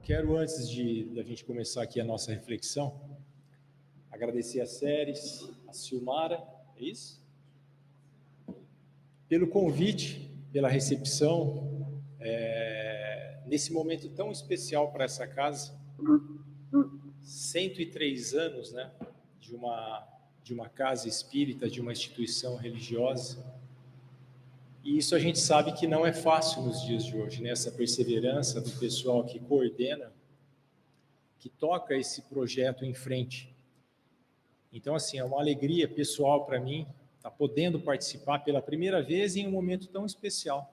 Quero, antes da gente começar aqui a nossa reflexão, agradecer a Séries, a Silmara, é isso? Pelo convite, pela recepção, nesse momento tão especial para essa casa, 103 anos, né, de uma casa espírita, de uma instituição religiosa. E isso a gente sabe que não é fácil nos dias de hoje, né? Essa perseverança do pessoal que coordena, que toca esse projeto em frente. Então, assim, é uma alegria pessoal para mim estar podendo participar pela primeira vez em um momento tão especial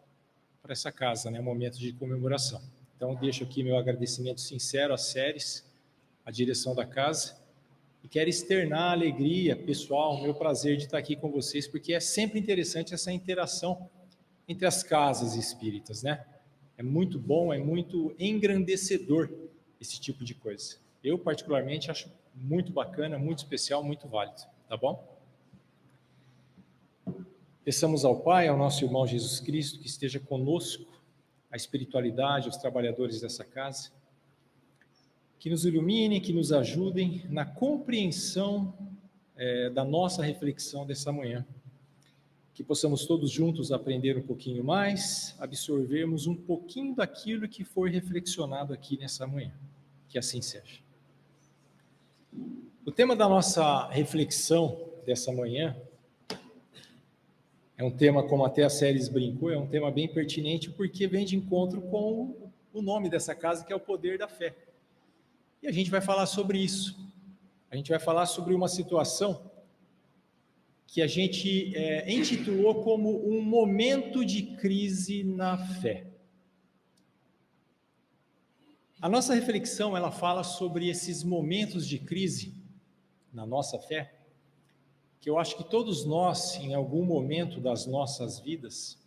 para essa casa, né? Um momento de comemoração. Então, deixo aqui meu agradecimento sincero às Séries, à direção da casa, e quero externar a alegria pessoal, o meu prazer de estar aqui com vocês, porque é sempre interessante essa interação entre as casas espíritas, né? É muito bom, é muito engrandecedor esse tipo de coisa. Eu, particularmente, acho muito bacana, muito especial, muito válido, tá bom? Peçamos ao Pai, ao nosso irmão Jesus Cristo, que esteja conosco, a espiritualidade, os trabalhadores dessa casa, que nos iluminem, que nos ajudem na compreensão da nossa reflexão dessa manhã. Que possamos todos juntos aprender um pouquinho mais, absorvermos um pouquinho daquilo que foi reflexionado aqui nessa manhã. Que assim seja. O tema da nossa reflexão dessa manhã é um tema, como até a Séries brincou, é um tema bem pertinente porque vem de encontro com o nome dessa casa, que é o poder da fé. E a gente vai falar sobre isso. A gente vai falar sobre uma situação que a gente intitulou como um momento de crise na fé. A nossa reflexão, ela fala sobre esses momentos de crise na nossa fé, que eu acho que todos nós, em algum momento das nossas vidas,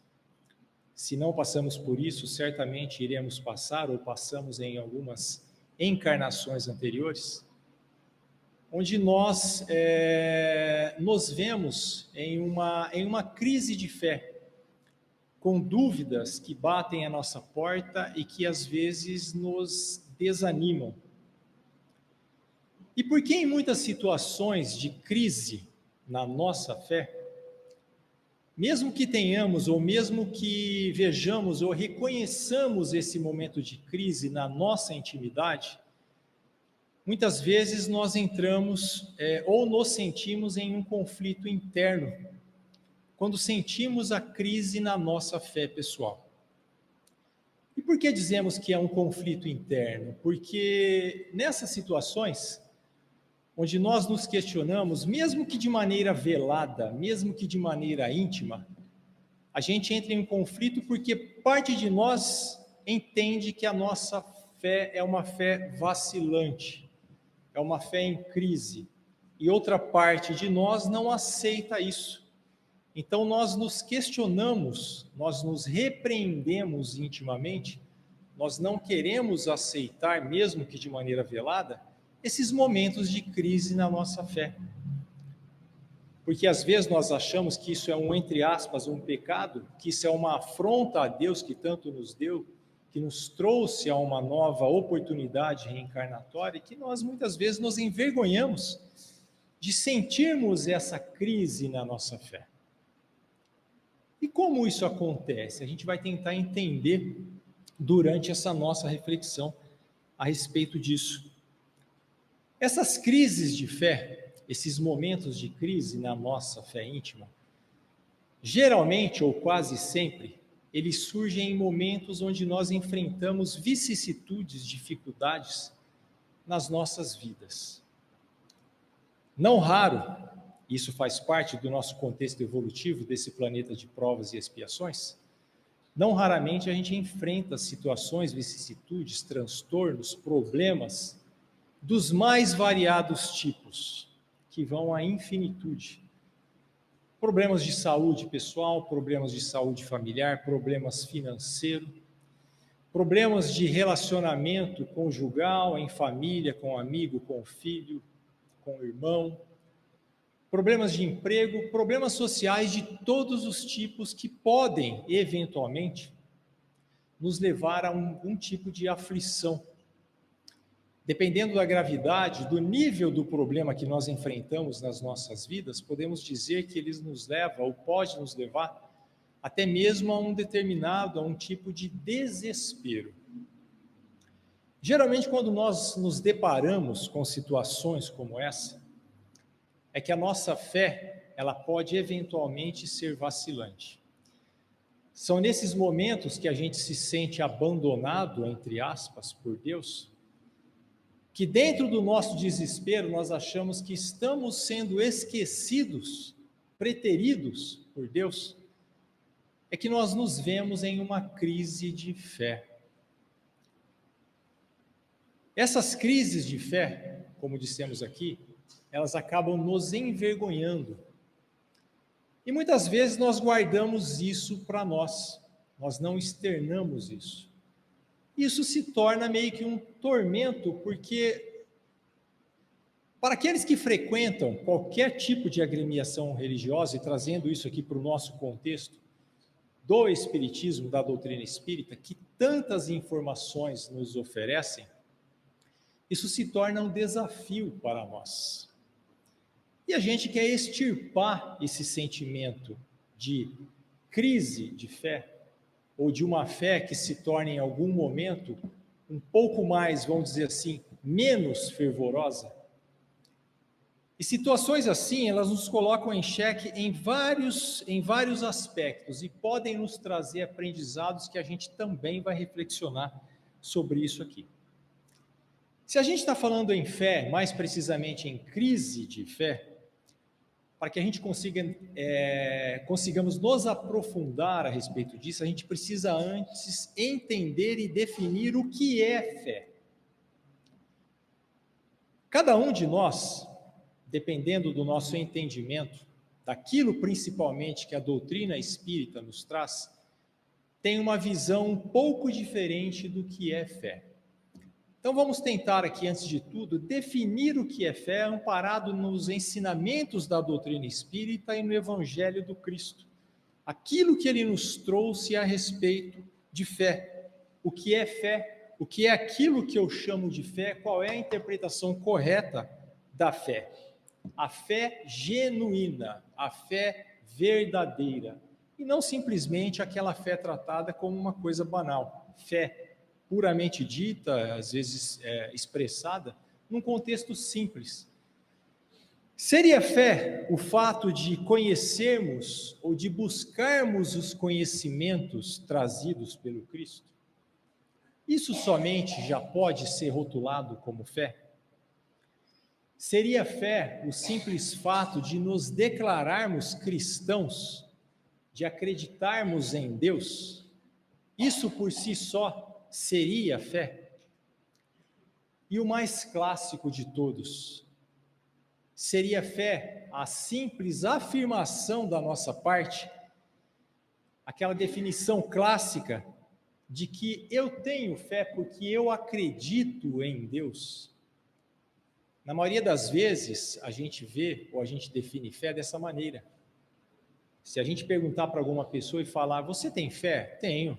se não passamos por isso, certamente iremos passar, ou passamos em algumas encarnações anteriores, onde nós nos vemos em uma crise de fé, com dúvidas que batem à nossa porta e que às vezes nos desanimam. E por que em muitas situações de crise na nossa fé, mesmo que tenhamos, ou mesmo que vejamos ou reconheçamos esse momento de crise na nossa intimidade, muitas vezes nós entramos ou nos sentimos em um conflito interno, quando sentimos a crise na nossa fé pessoal. E por que dizemos que é um conflito interno? Porque nessas situações, onde nós nos questionamos, mesmo que de maneira velada, mesmo que de maneira íntima, a gente entra em um conflito porque parte de nós entende que a nossa fé é uma fé vacilante, é uma fé em crise, e outra parte de nós não aceita isso. Então nós nos questionamos, nós nos repreendemos intimamente, nós não queremos aceitar, mesmo que de maneira velada, esses momentos de crise na nossa fé. Porque às vezes nós achamos que isso é entre aspas, um pecado, que isso é uma afronta a Deus que tanto nos deu, que nos trouxe a uma nova oportunidade reencarnatória, e que nós muitas vezes nos envergonhamos de sentirmos essa crise na nossa fé. E como isso acontece? A gente vai tentar entender durante essa nossa reflexão a respeito disso. Essas crises de fé, esses momentos de crise na nossa fé íntima, geralmente ou quase sempre, eles surgem em momentos onde nós enfrentamos vicissitudes, dificuldades nas nossas vidas. Não raro, isso faz parte do nosso contexto evolutivo, desse planeta de provas e expiações, não raramente a gente enfrenta situações, vicissitudes, transtornos, problemas dos mais variados tipos, que vão à infinitude. Problemas de saúde pessoal, problemas de saúde familiar, problemas financeiros, problemas de relacionamento conjugal, em família, com amigo, com filho, com irmão, problemas de emprego, problemas sociais de todos os tipos que podem, eventualmente, nos levar a um tipo de aflição, Dependendo da gravidade, do nível do problema que nós enfrentamos nas nossas vidas, podemos dizer que ele nos leva, ou pode nos levar, até mesmo a um tipo de desespero. Geralmente, quando nós nos deparamos com situações como essa, é que a nossa fé, ela pode eventualmente ser vacilante. São nesses momentos que a gente se sente abandonado, entre aspas, por Deus, que dentro do nosso desespero nós achamos que estamos sendo esquecidos, preteridos por Deus, é que nós nos vemos em uma crise de fé. Essas crises de fé, como dissemos aqui, elas acabam nos envergonhando. E muitas vezes nós guardamos isso para nós não externamos isso. Isso se torna meio que um tormento, porque para aqueles que frequentam qualquer tipo de agremiação religiosa, e trazendo isso aqui para o nosso contexto do Espiritismo, da doutrina espírita, que tantas informações nos oferecem, isso se torna um desafio para nós. E a gente quer extirpar esse sentimento de crise de fé, ou de uma fé que se torne em algum momento um pouco mais, vamos dizer assim, menos fervorosa. E situações assim, elas nos colocam em xeque em vários aspectos e podem nos trazer aprendizados que a gente também vai reflexionar sobre isso aqui. Se a gente está falando em fé, mais precisamente em crise de fé, para que a gente consigamos nos aprofundar a respeito disso, a gente precisa antes entender e definir o que é fé. Cada um de nós, dependendo do nosso entendimento, daquilo principalmente que a doutrina espírita nos traz, tem uma visão um pouco diferente do que é fé. Então vamos tentar aqui, antes de tudo, definir o que é fé, amparado nos ensinamentos da doutrina espírita e no Evangelho do Cristo. Aquilo que ele nos trouxe a respeito de fé. O que é fé? O que é aquilo que eu chamo de fé? Qual é a interpretação correta da fé? A fé genuína, a fé verdadeira. E não simplesmente aquela fé tratada como uma coisa banal. Fé puramente dita, às vezes expressada, num contexto simples. Seria fé o fato de conhecermos ou de buscarmos os conhecimentos trazidos pelo Cristo? Isso somente já pode ser rotulado como fé? Seria fé o simples fato de nos declararmos cristãos, de acreditarmos em Deus? Isso por si só seria fé? E o mais clássico de todos, seria fé a simples afirmação da nossa parte, aquela definição clássica de que eu tenho fé porque eu acredito em Deus? Na maioria das vezes, a gente vê ou a gente define fé dessa maneira. Se a gente perguntar para alguma pessoa e falar, você tem fé? Tenho.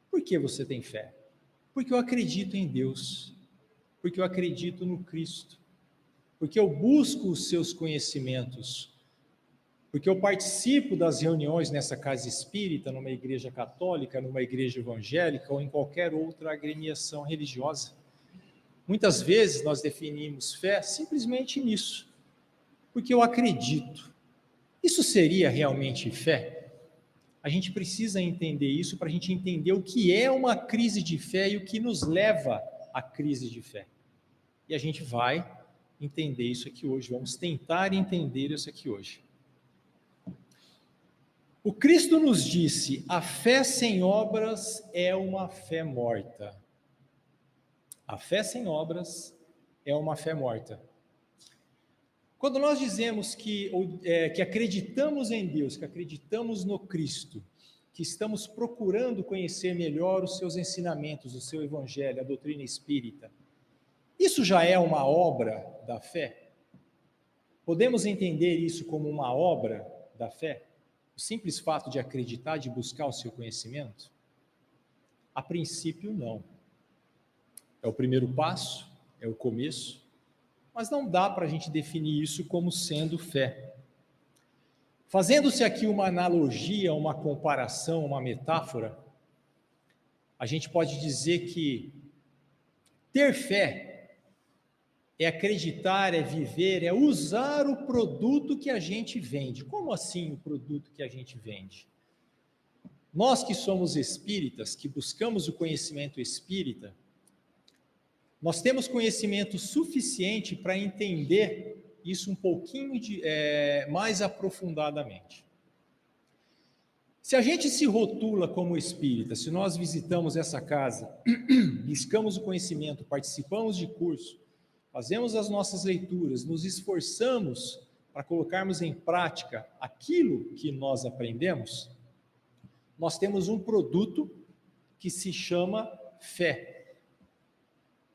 Por que você tem fé? Porque eu acredito em Deus, porque eu acredito no Cristo, porque eu busco os seus conhecimentos, porque eu participo das reuniões nessa casa espírita, numa igreja católica, numa igreja evangélica ou em qualquer outra agremiação religiosa. Muitas vezes nós definimos fé simplesmente nisso, porque eu acredito. Isso seria realmente fé? A gente precisa entender isso para a gente entender o que é uma crise de fé e o que nos leva à crise de fé. E a gente vai entender isso aqui hoje, vamos tentar entender isso aqui hoje. O Cristo nos disse, a fé sem obras é uma fé morta. A fé sem obras é uma fé morta. Quando nós dizemos que acreditamos em Deus, que acreditamos no Cristo, que estamos procurando conhecer melhor os seus ensinamentos, o seu evangelho, a doutrina espírita, isso já é uma obra da fé? Podemos entender isso como uma obra da fé? O simples fato de acreditar, de buscar o seu conhecimento? A princípio, não. É o primeiro passo, é o começo, mas não dá para a gente definir isso como sendo fé. Fazendo-se aqui uma analogia, uma comparação, uma metáfora, a gente pode dizer que ter fé é acreditar, é viver, é usar o produto que a gente vende. Como assim o produto que a gente vende? Nós que somos espíritas, que buscamos o conhecimento espírita, nós temos conhecimento suficiente para entender isso um pouquinho mais aprofundadamente. Se a gente se rotula como espírita, se nós visitamos essa casa, buscamos o conhecimento, participamos de curso, fazemos as nossas leituras, nos esforçamos para colocarmos em prática aquilo que nós aprendemos, nós temos um produto que se chama fé,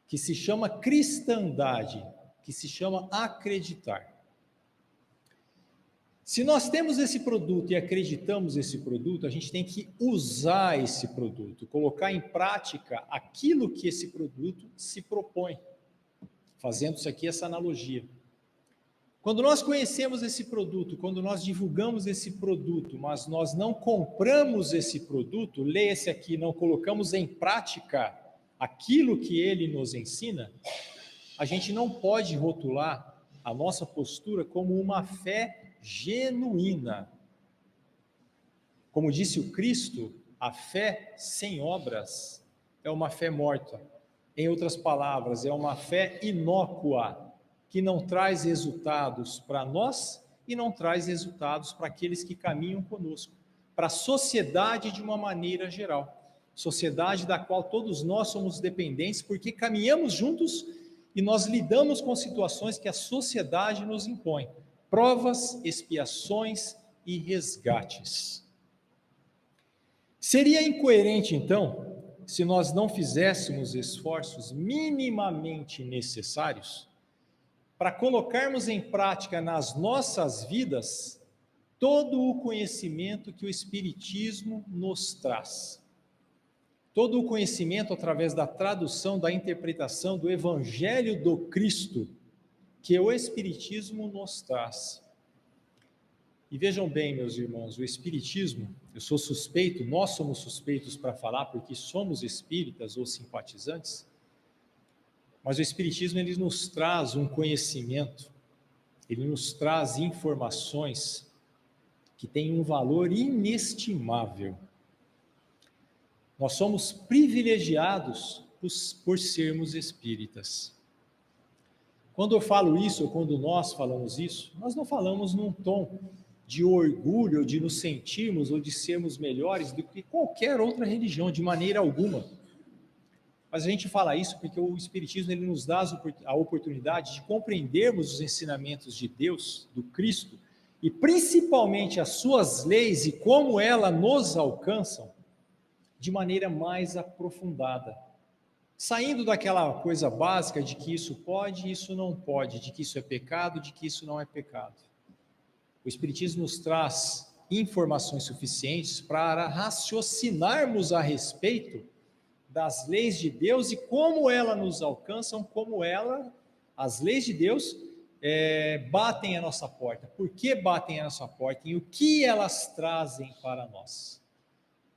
que se chama cristandade, que se chama acreditar. Se nós temos esse produto e acreditamos nesse produto, a gente tem que usar esse produto, colocar em prática aquilo que esse produto se propõe, fazendo-se aqui essa analogia. Quando nós conhecemos esse produto, quando nós divulgamos esse produto, mas nós não compramos esse produto, leia-se aqui, não colocamos em prática aquilo que ele nos ensina, a gente não pode rotular a nossa postura como uma fé genuína. Como disse o Cristo, a fé sem obras é uma fé morta. Em outras palavras, é uma fé inócua, que não traz resultados para nós e não traz resultados para aqueles que caminham conosco, para a sociedade de uma maneira geral. Sociedade da qual todos nós somos dependentes, porque caminhamos juntos e nós lidamos com situações que a sociedade nos impõe. Provas, expiações e resgates. Seria incoerente, então, se nós não fizéssemos esforços minimamente necessários para colocarmos em prática nas nossas vidas todo o conhecimento que o Espiritismo nos traz. Todo o conhecimento através da tradução, da interpretação do Evangelho do Cristo, que o Espiritismo nos traz. E vejam bem, meus irmãos, o Espiritismo, eu sou suspeito, nós somos suspeitos para falar, porque somos espíritas ou simpatizantes, mas o Espiritismo, ele nos traz um conhecimento, ele nos traz informações que têm um valor inestimável. Nós somos privilegiados por sermos espíritas. Quando eu falo isso, ou quando nós falamos isso, nós não falamos num tom de orgulho, ou de nos sentirmos, ou de sermos melhores do que qualquer outra religião, de maneira alguma. Mas a gente fala isso porque o Espiritismo, ele nos dá a oportunidade de compreendermos os ensinamentos de Deus, do Cristo, e principalmente as suas leis e como elas nos alcançam de maneira mais aprofundada. Saindo daquela coisa básica de que isso pode e isso não pode, de que isso é pecado, de que isso não é pecado. O Espiritismo nos traz informações suficientes para raciocinarmos a respeito das leis de Deus e como elas nos alcançam, as leis de Deus batem a nossa porta. Por que batem a nossa porta? E o que elas trazem para nós?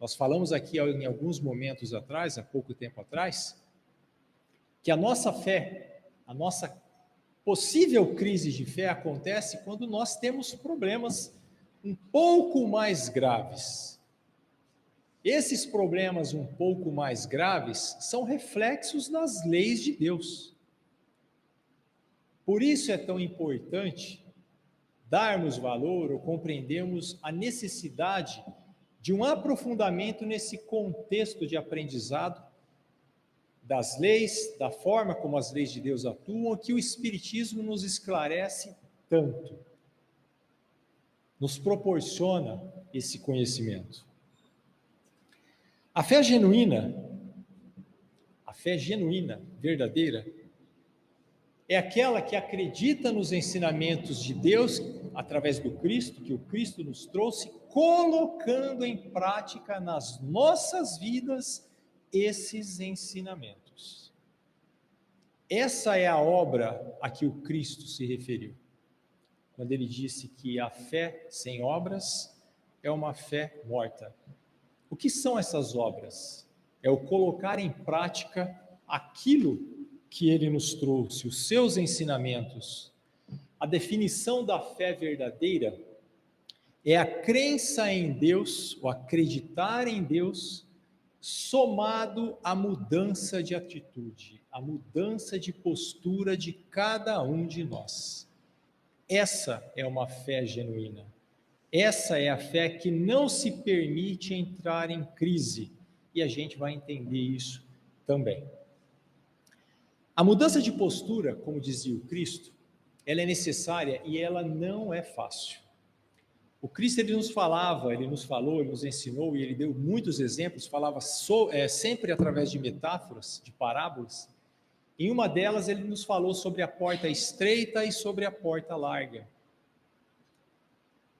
Nós falamos aqui em alguns momentos atrás, há pouco tempo atrás, que a nossa fé, a nossa possível crise de fé acontece quando nós temos problemas um pouco mais graves. Esses problemas um pouco mais graves são reflexos das leis de Deus. Por isso é tão importante darmos valor ou compreendermos a necessidade de um aprofundamento nesse contexto de aprendizado das leis, da forma como as leis de Deus atuam, que o Espiritismo nos esclarece tanto, nos proporciona esse conhecimento. A fé genuína, verdadeira, é aquela que acredita nos ensinamentos de Deus, através do Cristo, que o Cristo nos trouxe, colocando em prática nas nossas vidas esses ensinamentos. Essa é a obra a que o Cristo se referiu, quando ele disse que a fé sem obras é uma fé morta. O que são essas obras? É o colocar em prática aquilo que ele nos trouxe, os seus ensinamentos. A definição da fé verdadeira é a crença em Deus, o acreditar em Deus, somado à mudança de atitude, à mudança de postura de cada um de nós. Essa é uma fé genuína. Essa é a fé que não se permite entrar em crise, e a gente vai entender isso também. A mudança de postura, como dizia o Cristo, ela é necessária e ela não é fácil. O Cristo, ele nos falava, ele nos falou, ele nos ensinou, e ele deu muitos exemplos, falava sempre através de metáforas, de parábolas. Em uma delas, ele nos falou sobre a porta estreita e sobre a porta larga.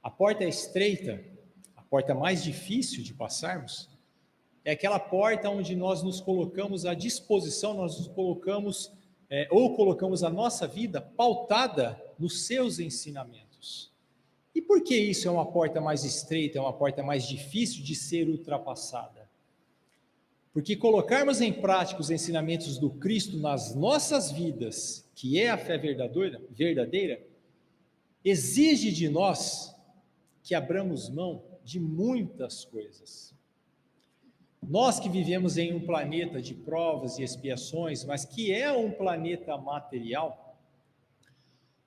A porta estreita, a porta mais difícil de passarmos, é aquela porta onde nós nos colocamos à disposição, nós nos colocamos, colocamos a nossa vida pautada nos seus ensinamentos. E por que isso é uma porta mais estreita, é uma porta mais difícil de ser ultrapassada? Porque colocarmos em prática os ensinamentos do Cristo nas nossas vidas, que é a fé verdadeira, exige de nós que abramos mão de muitas coisas. Nós que vivemos em um planeta de provas e expiações, mas que é um planeta material,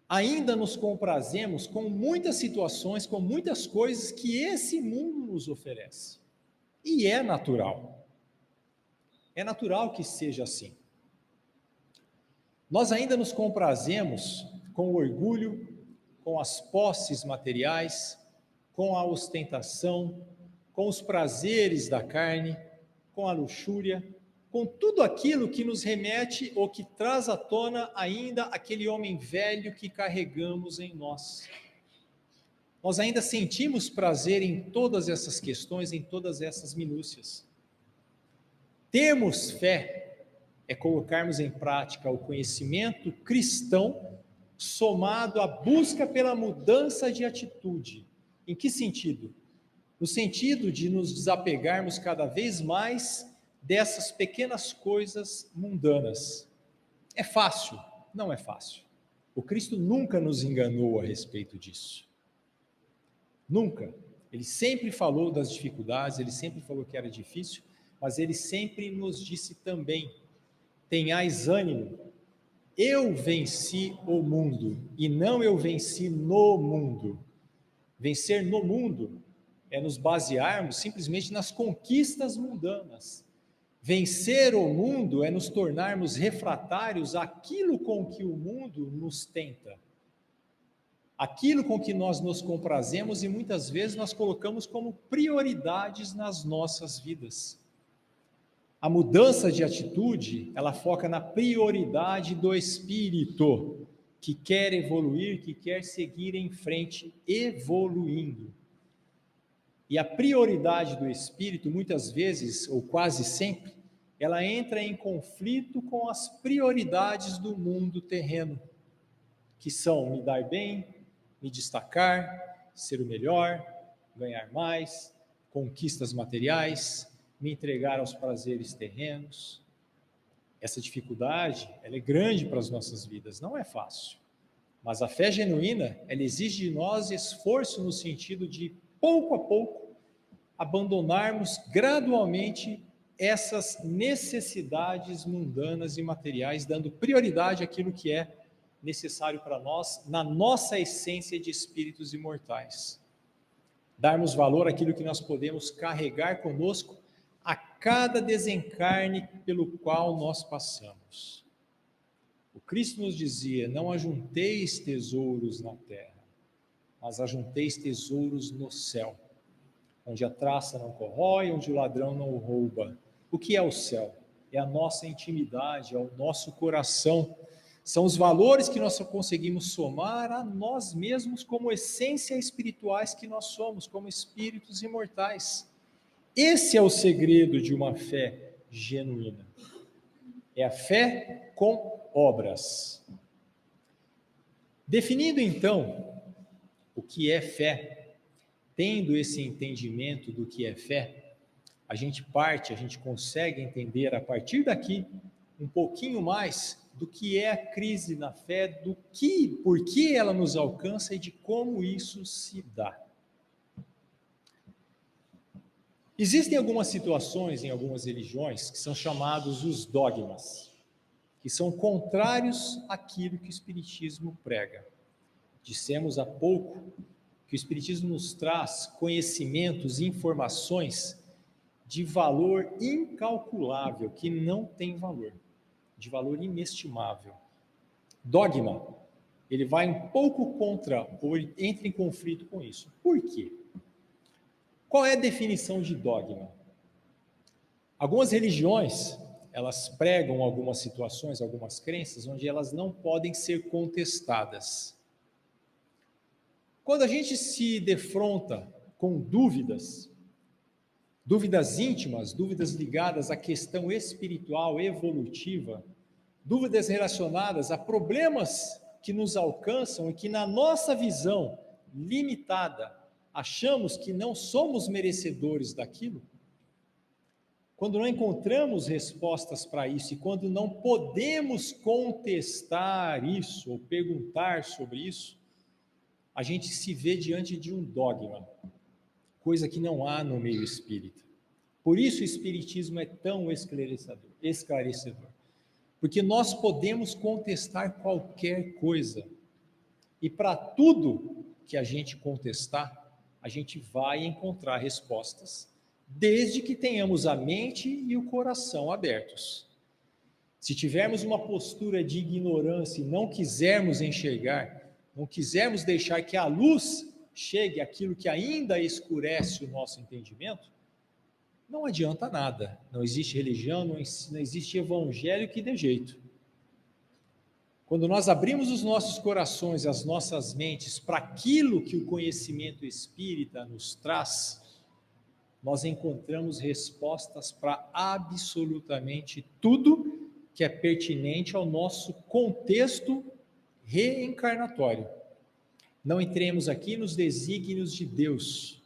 ainda nos comprazemos com muitas situações, com muitas coisas que esse mundo nos oferece. E é natural. É natural que seja assim. Nós ainda nos comprazemos com o orgulho, com as posses materiais, com a ostentação, com os prazeres da carne, com a luxúria, com tudo aquilo que nos remete ou que traz à tona ainda aquele homem velho que carregamos em nós. Nós ainda sentimos prazer em todas essas questões, em todas essas minúcias. Termos fé é colocarmos em prática o conhecimento cristão somado à busca pela mudança de atitude. Em que sentido? No sentido de nos desapegarmos cada vez mais dessas pequenas coisas mundanas. É fácil? Não é fácil. O Cristo nunca nos enganou a respeito disso. Nunca. Ele sempre falou das dificuldades, ele sempre falou que era difícil, mas ele sempre nos disse também: tenhais ânimo, eu venci o mundo, e não eu venci no mundo. Vencer no mundo é nos basearmos simplesmente nas conquistas mundanas. Vencer o mundo é nos tornarmos refratários àquilo com que o mundo nos tenta, aquilo com que nós nos comprazemos e muitas vezes nós colocamos como prioridades nas nossas vidas. A mudança de atitude, ela foca na prioridade do espírito, que quer evoluir, que quer seguir em frente, evoluindo. E a prioridade do espírito, muitas vezes, ou quase sempre, ela entra em conflito com as prioridades do mundo terreno, que são me dar bem, me destacar, ser o melhor, ganhar mais, conquistas materiais, me entregar aos prazeres terrenos. Essa dificuldade, ela é grande para as nossas vidas, não é fácil. Mas a fé genuína, ela exige de nós esforço no sentido de, pouco a pouco, abandonarmos gradualmente essas necessidades mundanas e materiais, dando prioridade àquilo que é necessário para nós, na nossa essência de espíritos imortais. Darmos valor àquilo que nós podemos carregar conosco a cada desencarne pelo qual nós passamos. O Cristo nos dizia: não ajunteis tesouros na terra, mas ajunteis tesouros no céu, onde a traça não corrói, onde o ladrão não o rouba. O que é o céu? É a nossa intimidade, é o nosso coração. São os valores que nós conseguimos somar a nós mesmos como essências espirituais que nós somos, como espíritos imortais. Esse é o segredo de uma fé genuína. É a fé com obras. Definindo então o que é fé, tendo esse entendimento do que é fé, a gente consegue entender a partir daqui um pouquinho mais do que é a crise na fé, por que ela nos alcança e de como isso se dá. Existem algumas situações em algumas religiões que são chamados os dogmas, que são contrários àquilo que o Espiritismo prega. Dissemos há pouco que o Espiritismo nos traz conhecimentos e informações de valor incalculável, que não tem valor, de valor inestimável. Dogma, ele vai um pouco contra, ou ele entra em conflito com isso. Por quê? Qual é a definição de dogma? Algumas religiões, elas pregam algumas situações, algumas crenças, onde elas não podem ser contestadas. Quando a gente se defronta com dúvidas íntimas, dúvidas ligadas à questão espiritual, evolutiva, dúvidas relacionadas a problemas que nos alcançam e que na nossa visão limitada, achamos que não somos merecedores daquilo, quando não encontramos respostas para isso e quando não podemos contestar isso ou perguntar sobre isso, a gente se vê diante de um dogma, coisa que não há no meio espírita. Por isso o espiritismo é tão esclarecedor. Porque nós podemos contestar qualquer coisa. E para tudo que a gente contestar, a gente vai encontrar respostas, desde que tenhamos a mente e o coração abertos. Se tivermos uma postura de ignorância e não quisermos enxergar, não quisermos deixar que a luz chegue àquilo que ainda escurece o nosso entendimento, não adianta nada. Não existe religião, não existe evangelho que dê jeito. Quando nós abrimos os nossos corações, as nossas mentes para aquilo que o conhecimento espírita nos traz, nós encontramos respostas para absolutamente tudo que é pertinente ao nosso contexto reencarnatório. Não entremos aqui nos desígnios de Deus,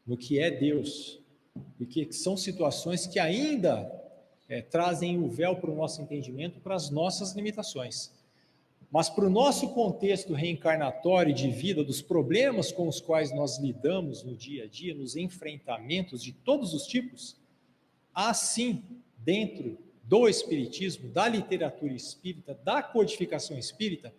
no que é Deus, porque são situações que ainda trazem o véu para o nosso entendimento, para as nossas limitações. Mas para o nosso contexto reencarnatório de vida, dos problemas com os quais nós lidamos no dia a dia, nos enfrentamentos de todos os tipos, há sim, dentro do espiritismo, da literatura espírita, da codificação espírita,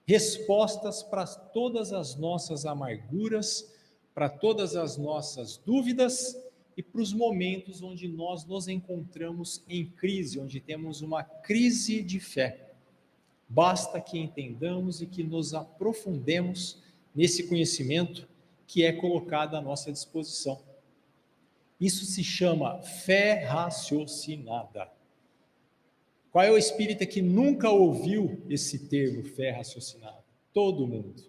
respostas para todas as nossas amarguras, para todas as nossas dúvidas e para os momentos onde nós nos encontramos em crise, onde temos uma crise de fé. Basta que entendamos e que nos aprofundemos nesse conhecimento que é colocado à nossa disposição. Isso se chama fé raciocinada. Qual é o espírita que nunca ouviu esse termo, fé raciocinada? Todo mundo.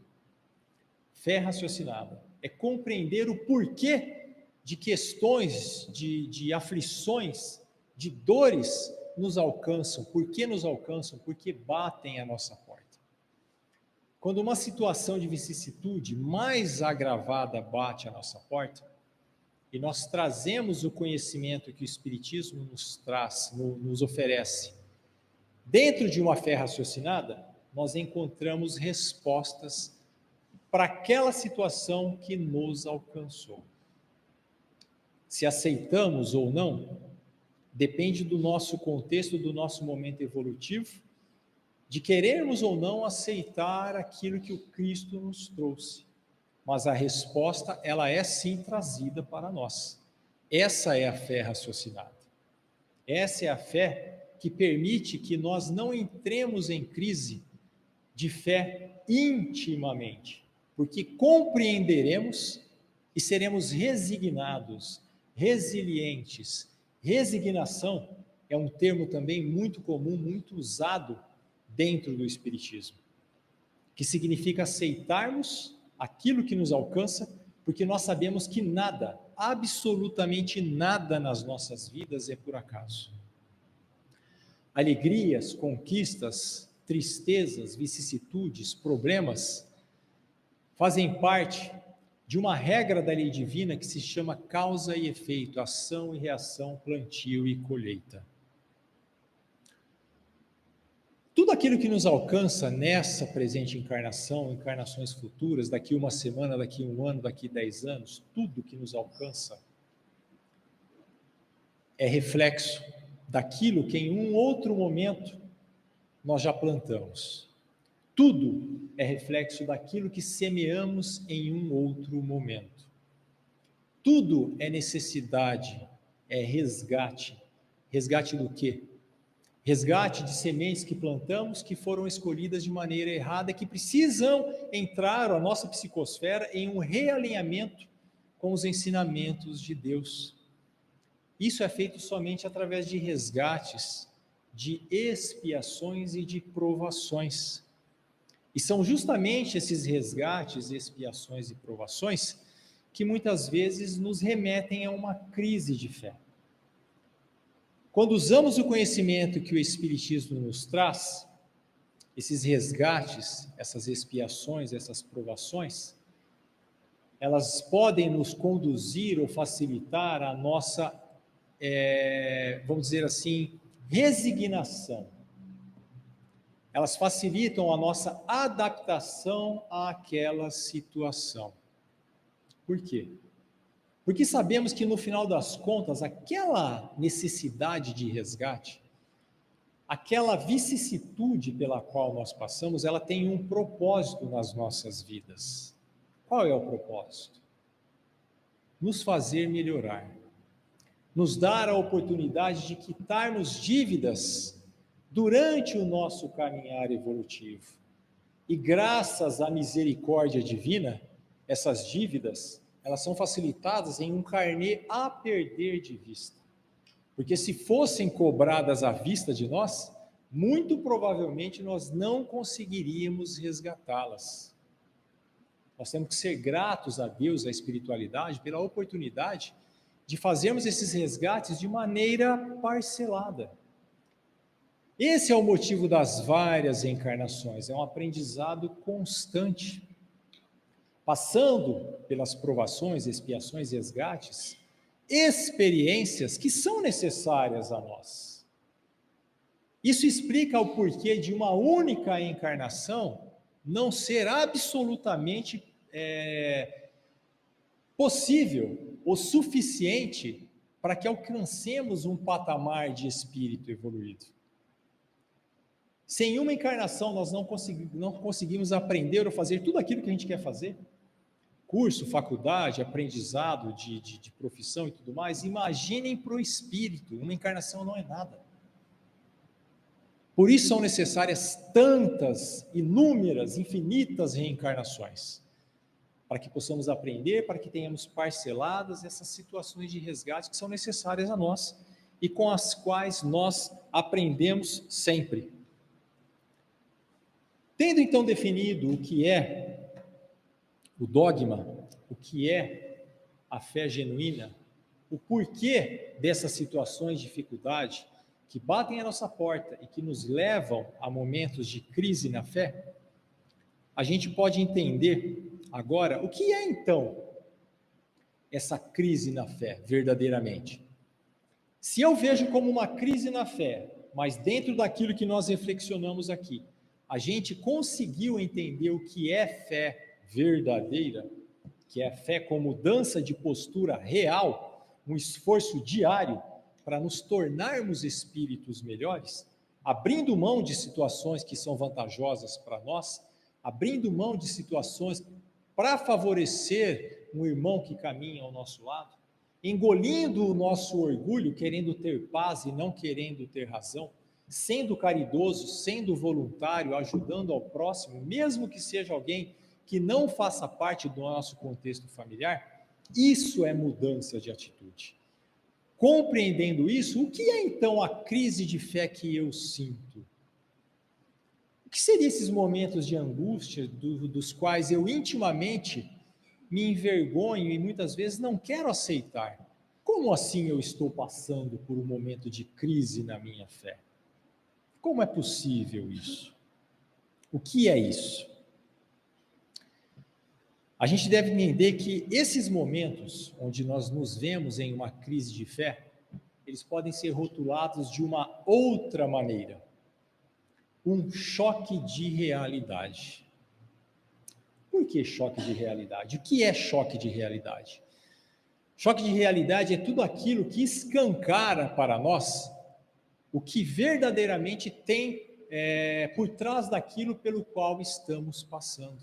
Fé raciocinada é compreender o porquê de questões, de aflições, de dores nos alcançam. Por que nos alcançam? Porque batem à nossa porta. Quando uma situação de vicissitude mais agravada bate à nossa porta, e nós trazemos o conhecimento que o Espiritismo nos traz, nos oferece, dentro de uma fé raciocinada, nós encontramos respostas para aquela situação que nos alcançou. Se aceitamos ou não, depende do nosso contexto, do nosso momento evolutivo, de querermos ou não aceitar aquilo que o Cristo nos trouxe. Mas a resposta, ela é sim trazida para nós. Essa é a fé raciocinada. Essa é a fé que permite que nós não entremos em crise de fé intimamente, porque compreenderemos e seremos resignados, resilientes. Resignação é um termo também muito comum, muito usado dentro do Espiritismo, que significa aceitarmos aquilo que nos alcança, porque nós sabemos que nada, absolutamente nada nas nossas vidas é por acaso. alegrias, conquistas, tristezas, vicissitudes, problemas, fazem parte de uma regra da lei divina que se chama causa e efeito, ação e reação, plantio e colheita. Tudo aquilo que nos alcança nessa presente encarnação, encarnações futuras, daqui uma semana, daqui um ano, daqui 10 anos, tudo que nos alcança é reflexo daquilo que em um outro momento nós já plantamos. Tudo é reflexo daquilo que semeamos em um outro momento. Tudo é necessidade, é resgate. Resgate do quê? Resgate de sementes que plantamos, que foram escolhidas de maneira errada, que precisam entrar a nossa psicosfera em um realinhamento com os ensinamentos de Deus. Isso é feito somente através de resgates, de expiações e de provações. E são justamente esses resgates, expiações e provações que muitas vezes nos remetem a uma crise de fé. Quando usamos o conhecimento que o Espiritismo nos traz, esses resgates, essas expiações, essas provações, elas podem nos conduzir ou facilitar a nossa, vamos dizer assim, resignação. Elas facilitam a nossa adaptação àquela situação. Por quê? Porque sabemos que no final das contas, aquela necessidade de resgate, aquela vicissitude pela qual nós passamos, ela tem um propósito nas nossas vidas. Qual é o propósito? Nos fazer melhorar, nos dar a oportunidade de quitarmos dívidas durante o nosso caminhar evolutivo. E graças à misericórdia divina, essas dívidas, elas são facilitadas em um carnê a perder de vista. Porque se fossem cobradas à vista de nós, muito provavelmente nós não conseguiríamos resgatá-las. Nós temos que ser gratos a Deus, à espiritualidade, pela oportunidade de fazermos esses resgates de maneira parcelada. Esse é o motivo das várias encarnações, é um aprendizado constante. Passando pelas provações, expiações e resgates, experiências que são necessárias a nós. Isso explica o porquê de uma única encarnação não ser absolutamente possível ou suficiente para que alcancemos um patamar de espírito evoluído. Sem uma encarnação nós não conseguimos aprender ou fazer tudo aquilo que a gente quer fazer. Curso, faculdade, aprendizado de profissão e tudo mais. Imaginem para o espírito, uma encarnação não é nada. Por isso são necessárias tantas, inúmeras, infinitas reencarnações, para que possamos aprender, para que tenhamos parceladas essas situações de resgate que são necessárias a nós e com as quais nós aprendemos sempre. Tendo então definido o que é o dogma, o que é a fé genuína, o porquê dessas situações de dificuldade que batem à nossa porta e que nos levam a momentos de crise na fé, a gente pode entender agora o que é então essa crise na fé, verdadeiramente. Se eu vejo como uma crise na fé, mas dentro daquilo que nós reflexionamos aqui, a gente conseguiu entender o que é fé verdadeira, que é a fé com mudança de postura real, um esforço diário para nos tornarmos espíritos melhores, abrindo mão de situações que são vantajosas para nós, abrindo mão de situações para favorecer um irmão que caminha ao nosso lado, engolindo o nosso orgulho, querendo ter paz e não querendo ter razão, sendo caridoso, sendo voluntário, ajudando ao próximo, mesmo que seja alguém que não faça parte do nosso contexto familiar, isso é mudança de atitude. Compreendendo isso, o que é então a crise de fé que eu sinto? O que seriam esses momentos de angústia dos quais eu intimamente me envergonho e muitas vezes não quero aceitar? Como assim eu estou passando por um momento de crise na minha fé? Como é possível isso? O que é isso? A gente deve entender que esses momentos onde nós nos vemos em uma crise de fé, eles podem ser rotulados de uma outra maneira. Um choque de realidade. Por que choque de realidade? O que é choque de realidade? Choque de realidade é tudo aquilo que escancara para nós o que verdadeiramente tem por trás daquilo pelo qual estamos passando.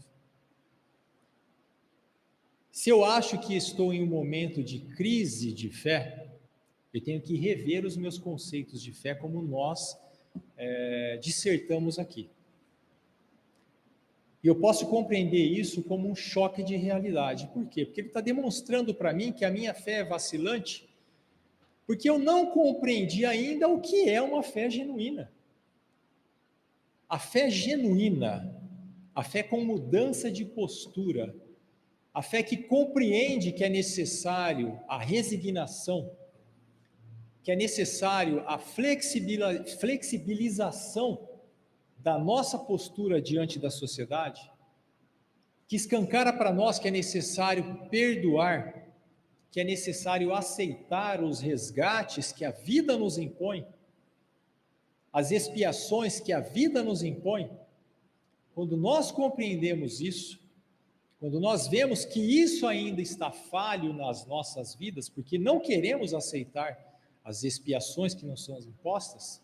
Se eu acho que estou em um momento de crise de fé, eu tenho que rever os meus conceitos de fé como nós dissertamos aqui. E eu posso compreender isso como um choque de realidade. Por quê? Porque ele está demonstrando para mim que a minha fé é vacilante, porque eu não compreendi ainda o que é uma fé genuína. A fé genuína, a fé com mudança de postura, a fé que compreende que é necessário a resignação, que é necessário a flexibilização da nossa postura diante da sociedade, que escancara para nós que é necessário perdoar, que é necessário aceitar os resgates que a vida nos impõe, as expiações que a vida nos impõe. Quando nós compreendemos isso, quando nós vemos que isso ainda está falho nas nossas vidas, porque não queremos aceitar as expiações que nos são impostas,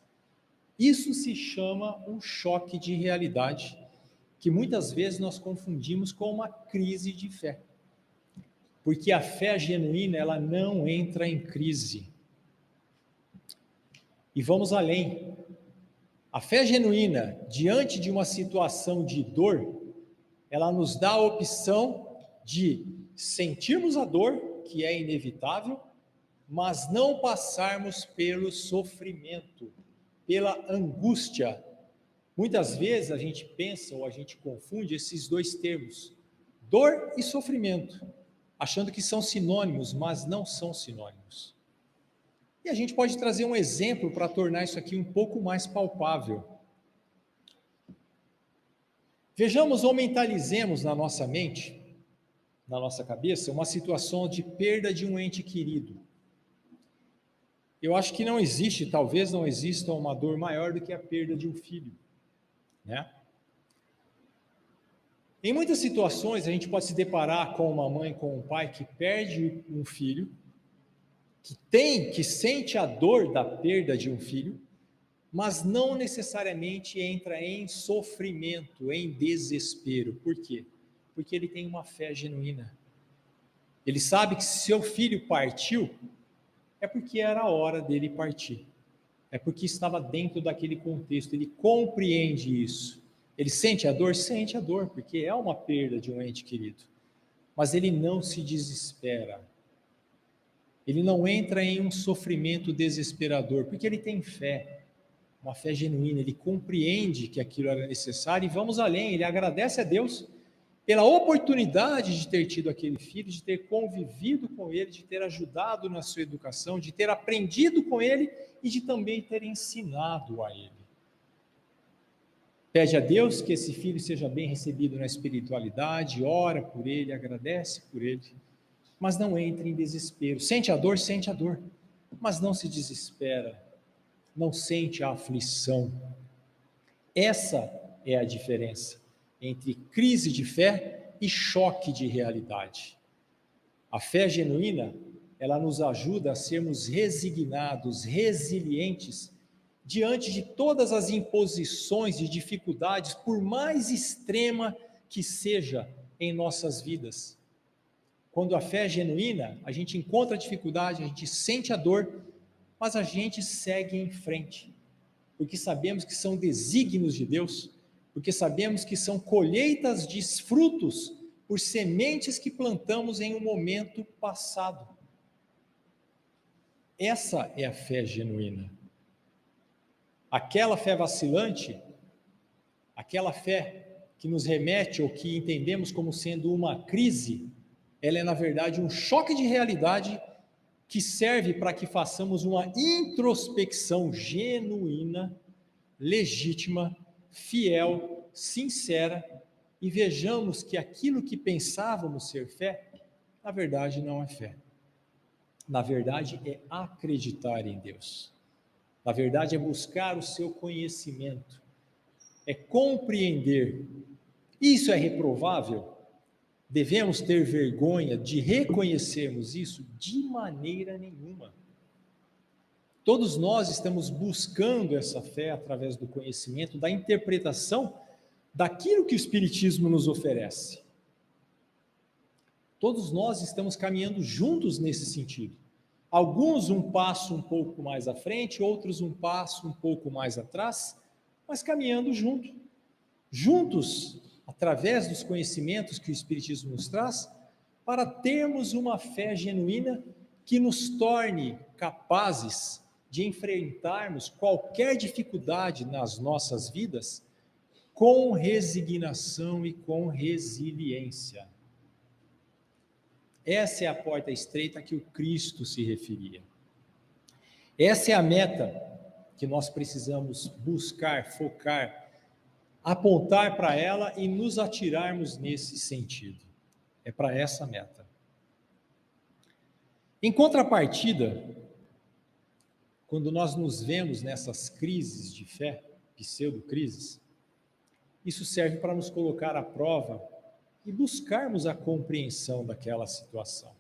isso se chama um choque de realidade, que muitas vezes nós confundimos com uma crise de fé. Porque a fé genuína, ela não entra em crise. E vamos além. A fé genuína, diante de uma situação de dor, ela nos dá a opção de sentirmos a dor, que é inevitável, mas não passarmos pelo sofrimento, pela angústia. Muitas vezes a gente pensa ou a gente confunde esses dois termos, dor e sofrimento, achando que são sinônimos, mas não são sinônimos. E a gente pode trazer um exemplo para tornar isso aqui um pouco mais palpável. Vejamos ou mentalizemos na nossa mente, na nossa cabeça, uma situação de perda de um ente querido. Eu acho que não existe, talvez não exista uma dor maior do que a perda de um filho, né? Em muitas situações a gente pode se deparar com uma mãe, com um pai que perde um filho, que sente a dor da perda de um filho, mas não necessariamente entra em sofrimento, em desespero. Por quê? Porque ele tem uma fé genuína. Ele sabe que se seu filho partiu, é porque era a hora dele partir. É porque estava dentro daquele contexto, ele compreende isso. Ele sente a dor? Sente a dor, porque é uma perda de um ente querido. Mas ele não se desespera. Ele não entra em um sofrimento desesperador, porque ele tem fé. Uma fé genuína, ele compreende que aquilo era necessário e vamos além, ele agradece a Deus pela oportunidade de ter tido aquele filho, de ter convivido com ele, de ter ajudado na sua educação, de ter aprendido com ele e de também ter ensinado a ele. Pede a Deus que esse filho seja bem recebido na espiritualidade, ora por ele, agradece por ele, mas não entre em desespero. Sente a dor, mas não se desespera. Não sente a aflição. Essa é a diferença entre crise de fé e choque de realidade. A fé genuína, ela nos ajuda a sermos resignados, resilientes, diante de todas as imposições e dificuldades, por mais extrema que seja em nossas vidas. Quando a fé é genuína, a gente encontra a dificuldade, a gente sente a dor, mas a gente segue em frente, porque sabemos que são desígnios de Deus, porque sabemos que são colheitas de frutos por sementes que plantamos em um momento passado. Essa é a fé genuína. Aquela fé vacilante, aquela fé que nos remete ou que entendemos como sendo uma crise, ela é na verdade um choque de realidade que serve para que façamos uma introspecção genuína, legítima, fiel, sincera, e vejamos que aquilo que pensávamos ser fé, na verdade não é fé. Na verdade é acreditar em Deus. Na verdade é buscar o seu conhecimento, é compreender. Isso é reprovável? Devemos ter vergonha de reconhecermos isso? De maneira nenhuma. Todos nós estamos buscando essa fé através do conhecimento, da interpretação daquilo que o Espiritismo nos oferece. Todos nós estamos caminhando juntos nesse sentido. Alguns um passo um pouco mais à frente, outros um passo um pouco mais atrás, mas caminhando juntos, através dos conhecimentos que o Espiritismo nos traz, para termos uma fé genuína que nos torne capazes de enfrentarmos qualquer dificuldade nas nossas vidas com resignação e com resiliência. Essa é a porta estreita a que o Cristo se referia. Essa é a meta que nós precisamos buscar, focar, apontar para ela e nos atirarmos nesse sentido. É para essa meta. Em contrapartida, quando nós nos vemos nessas crises de fé, pseudo-crises, isso serve para nos colocar à prova e buscarmos a compreensão daquela situação.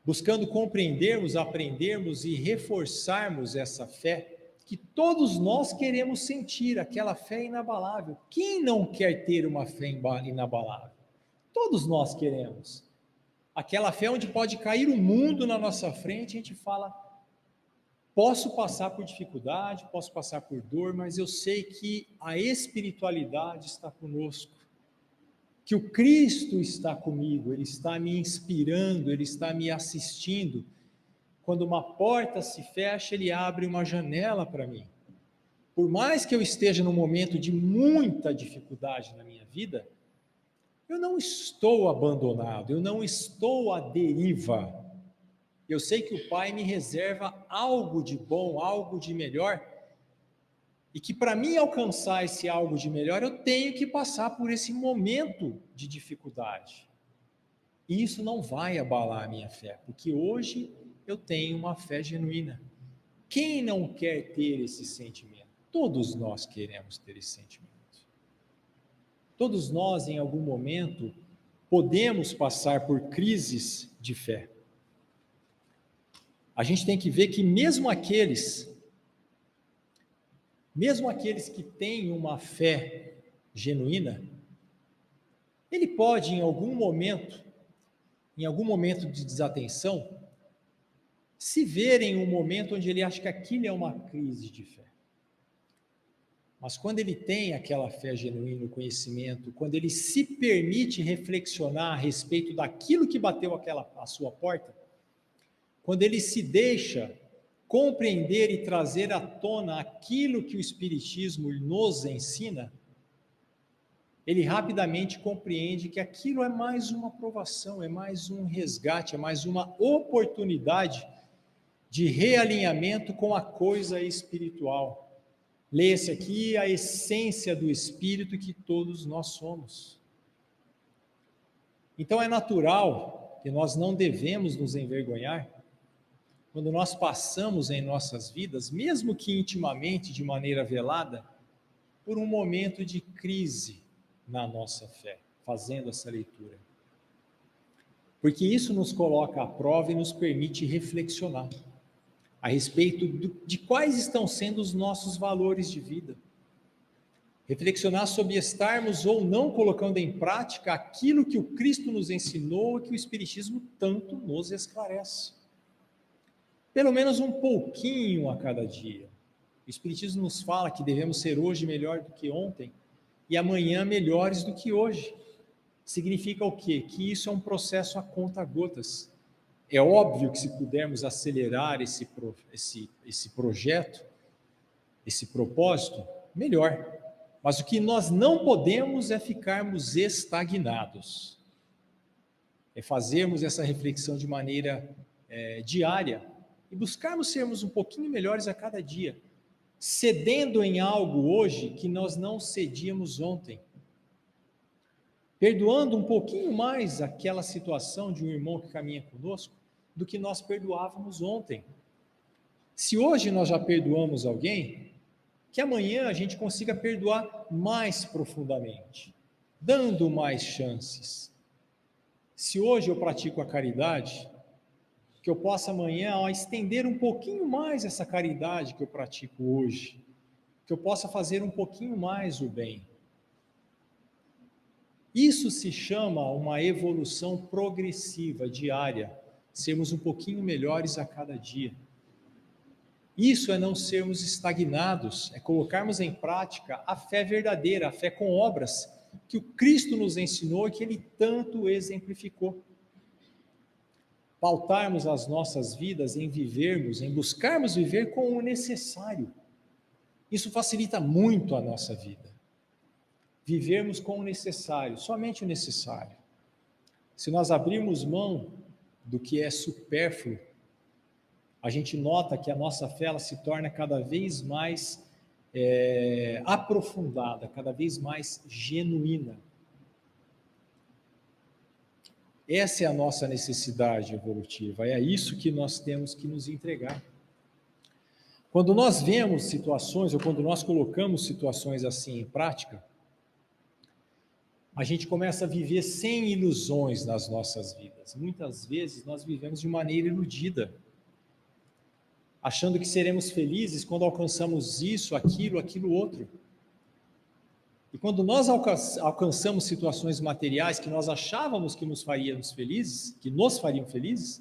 Buscando compreendermos, aprendermos e reforçarmos essa fé que todos nós queremos sentir, aquela fé inabalável. Quem não quer ter uma fé inabalável? Todos nós queremos. Aquela fé onde pode cair o mundo na nossa frente, a gente fala, posso passar por dificuldade, posso passar por dor, mas eu sei que a espiritualidade está conosco, que o Cristo está comigo, Ele está me inspirando, Ele está me assistindo. Quando uma porta se fecha, Ele abre uma janela para mim. Por mais que eu esteja num momento de muita dificuldade na minha vida, eu não estou abandonado, eu não estou à deriva. Eu sei que o Pai me reserva algo de bom, algo de melhor, e que para mim alcançar esse algo de melhor, eu tenho que passar por esse momento de dificuldade. E isso não vai abalar a minha fé, porque hoje eu tenho uma fé genuína. Quem não quer ter esse sentimento? Todos nós queremos ter esse sentimento. Todos nós, em algum momento, podemos passar por crises de fé. A gente tem que ver que mesmo aqueles que têm uma fé genuína, ele pode, em algum momento de desatenção, se ver em um momento onde ele acha que aquilo é uma crise de fé. Mas quando ele tem aquela fé genuína, o conhecimento, quando ele se permite reflexionar a respeito daquilo que bateu a sua porta, quando ele se deixa compreender e trazer à tona aquilo que o Espiritismo nos ensina, ele rapidamente compreende que aquilo é mais uma provação, é mais um resgate, é mais uma oportunidade de realinhamento com a coisa espiritual. Lê-se aqui a essência do Espírito que todos nós somos. Então é natural que nós não devemos nos envergonhar quando nós passamos em nossas vidas, mesmo que intimamente, de maneira velada, por um momento de crise na nossa fé, fazendo essa leitura. Porque isso nos coloca à prova e nos permite reflexionar a respeito de quais estão sendo os nossos valores de vida. Reflexionar sobre estarmos ou não colocando em prática aquilo que o Cristo nos ensinou e que o Espiritismo tanto nos esclarece. Pelo menos um pouquinho a cada dia. O Espiritismo nos fala que devemos ser hoje melhor do que ontem e amanhã melhores do que hoje. Significa o quê? Que isso é um processo a conta-gotas. É óbvio que se pudermos acelerar esse projeto, esse propósito, melhor. Mas o que nós não podemos é ficarmos estagnados. É fazermos essa reflexão de maneira diária e buscarmos sermos um pouquinho melhores a cada dia, cedendo em algo hoje que nós não cedíamos ontem, perdoando um pouquinho mais aquela situação de um irmão que caminha conosco do que nós perdoávamos ontem. Se hoje nós já perdoamos alguém, que amanhã a gente consiga perdoar mais profundamente, dando mais chances. Se hoje eu pratico a caridade, que eu possa amanhã estender um pouquinho mais essa caridade que eu pratico hoje, que eu possa fazer um pouquinho mais o bem. Isso se chama uma evolução progressiva, diária, sermos um pouquinho melhores a cada dia. Isso é não sermos estagnados, é colocarmos em prática a fé verdadeira, a fé com obras, que o Cristo nos ensinou e que Ele tanto exemplificou. Pautarmos as nossas vidas em vivermos, em buscarmos viver com o necessário. Isso facilita muito a nossa vida. Vivermos com o necessário, somente o necessário. Se nós abrirmos mão do que é supérfluo, a gente nota que a nossa fé ela se torna cada vez mais aprofundada, cada vez mais genuína. Essa é a nossa necessidade evolutiva, é a isso que nós temos que nos entregar. Quando nós vemos situações, ou quando nós colocamos situações assim em prática, a gente começa a viver sem ilusões nas nossas vidas. Muitas vezes nós vivemos de maneira iludida, achando que seremos felizes quando alcançamos isso, aquilo outro. E quando nós alcançamos situações materiais que nós achávamos que nos fariam felizes,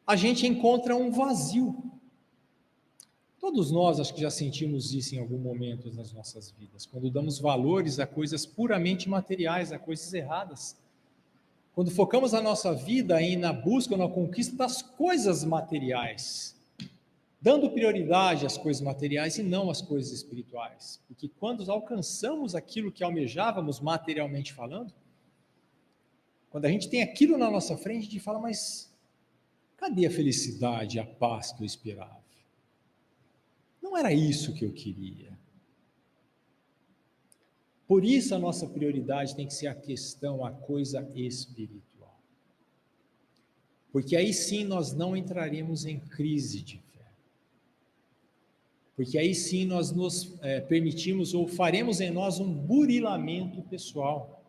a gente encontra um vazio. Todos nós acho que já sentimos isso em algum momento nas nossas vidas, quando damos valores a coisas puramente materiais, a coisas erradas. Quando focamos a nossa vida na busca ou na conquista das coisas materiais, dando prioridade às coisas materiais e não às coisas espirituais. Porque quando alcançamos aquilo que almejávamos materialmente falando, quando a gente tem aquilo na nossa frente, a gente fala, mas cadê a felicidade, a paz que eu esperava? Não era isso que eu queria. Por isso a nossa prioridade tem que ser a coisa espiritual. Porque aí sim nós não entraremos em crise de fé. Porque aí sim nós nos permitimos ou faremos em nós um burilamento pessoal,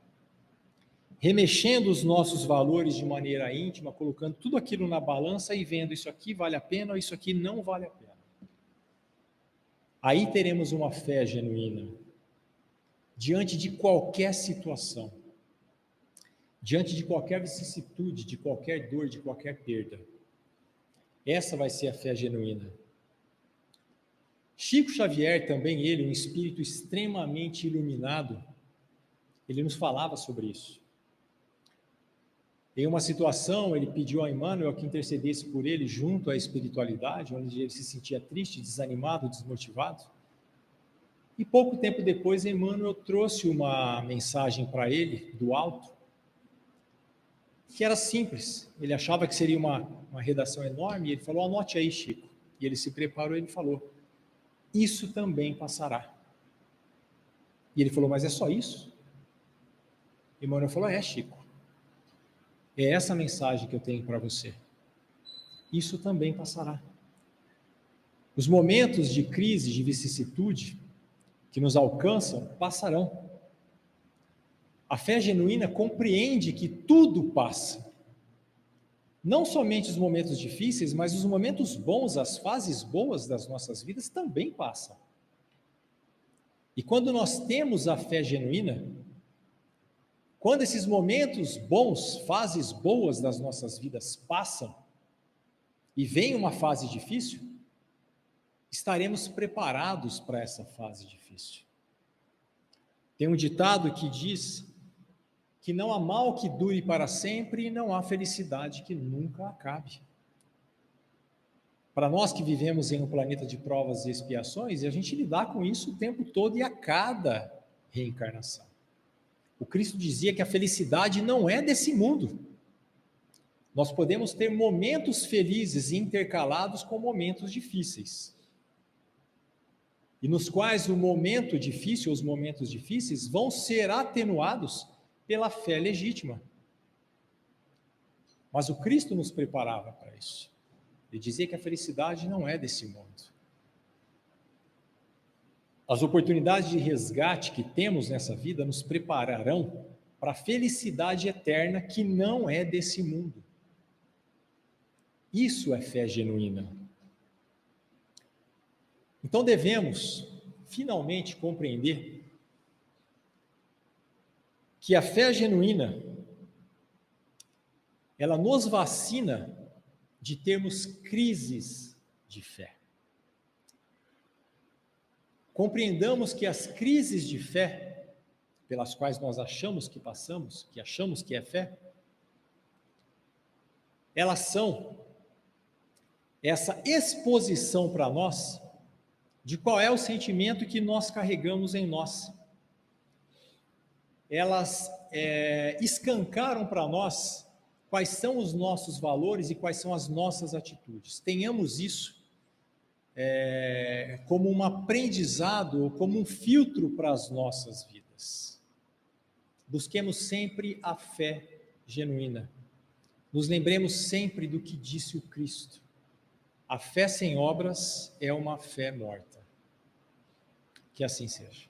remexendo os nossos valores de maneira íntima, colocando tudo aquilo na balança e vendo isso aqui vale a pena ou isso aqui não vale a pena. Aí teremos uma fé genuína, diante de qualquer situação, diante de qualquer vicissitude, de qualquer dor, de qualquer perda. Essa vai ser a fé genuína. Chico Xavier também, ele, um espírito extremamente iluminado, ele nos falava sobre isso. Em uma situação, ele pediu a Emmanuel que intercedesse por ele junto à espiritualidade, onde ele se sentia triste, desanimado, desmotivado. E pouco tempo depois, Emmanuel trouxe uma mensagem para ele, do alto, que era simples. Ele achava que seria uma redação enorme, e ele falou, anote aí, Chico. E ele se preparou e ele falou, isso também passará. E ele falou, mas é só isso? Emmanuel falou, Chico, é essa mensagem que eu tenho para você. Isso também passará. Os momentos de crise, de vicissitude, que nos alcançam, passarão. A fé genuína compreende que tudo passa. Não somente os momentos difíceis, mas os momentos bons, as fases boas das nossas vidas também passam. E quando nós temos a fé genuína, quando esses momentos bons, fases boas das nossas vidas passam, e vem uma fase difícil, estaremos preparados para essa fase difícil. Tem um ditado que diz que não há mal que dure para sempre e não há felicidade que nunca acabe. Para nós que vivemos em um planeta de provas e expiações, a gente lidar com isso o tempo todo e a cada reencarnação. O Cristo dizia que a felicidade não é desse mundo. Nós podemos ter momentos felizes intercalados com momentos difíceis. e nos quais o momento difícil, os momentos difíceis, vão ser atenuados pela fé legítima. Mas o Cristo nos preparava para isso. Ele dizia que a felicidade não é desse mundo. As oportunidades de resgate que temos nessa vida nos prepararão para a felicidade eterna que não é desse mundo. Isso é fé genuína. Então devemos, finalmente, compreender que a fé genuína, ela nos vacina de termos crises de fé. Compreendamos que as crises de fé, pelas quais nós achamos que passamos, que achamos que é fé, elas são essa exposição para nós de qual é o sentimento que nós carregamos em nós. Elas escancaram para nós quais são os nossos valores e quais são as nossas atitudes. Tenhamos isso como um aprendizado, como um filtro para as nossas vidas. Busquemos sempre a fé genuína. Nos lembremos sempre do que disse o Cristo. A fé sem obras é uma fé morta. Que assim seja.